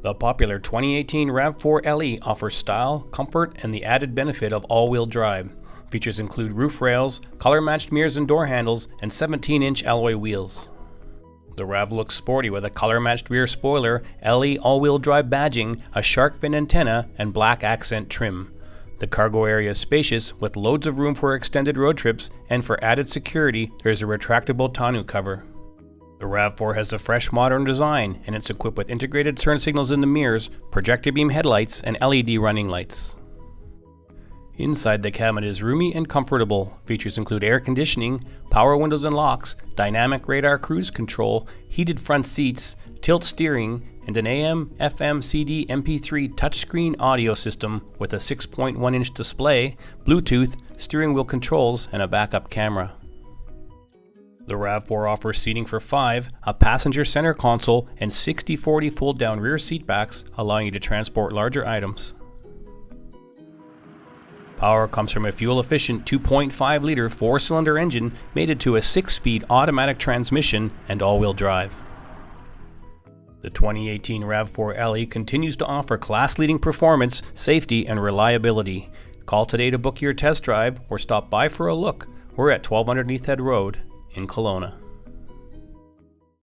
The popular 2018 RAV4 LE offers style, comfort, and the added benefit of all-wheel drive. Features include roof rails, color-matched mirrors and door handles, and 17-inch alloy wheels. The RAV looks sporty with a color-matched rear spoiler, LE all-wheel drive badging, a shark fin antenna, and black accent trim. The cargo area is spacious with loads of room for extended road trips, and for added security, there is a retractable tonneau cover. The RAV4 has a fresh modern design, and it's equipped with integrated turn signals in the mirrors, projector beam headlights, and LED running lights. Inside the cabin is roomy and comfortable. Features include air conditioning, power windows and locks, dynamic radar cruise control, heated front seats, tilt steering, and an AM, FM, CD, MP3 touchscreen audio system with a 6.1-inch display, Bluetooth, steering wheel controls, and a backup camera. The RAV4 offers seating for 5, a passenger center console, and 60/40 fold-down rear seat backs, allowing you to transport larger items. Power comes from a fuel-efficient 2.5-liter 4-cylinder engine mated to a 6-speed automatic transmission and all-wheel drive. The 2018 RAV4 LE continues to offer class-leading performance, safety, and reliability. Call today to book your test drive or stop by for a look. We're at 12 Underneath Head Road in Kelowna.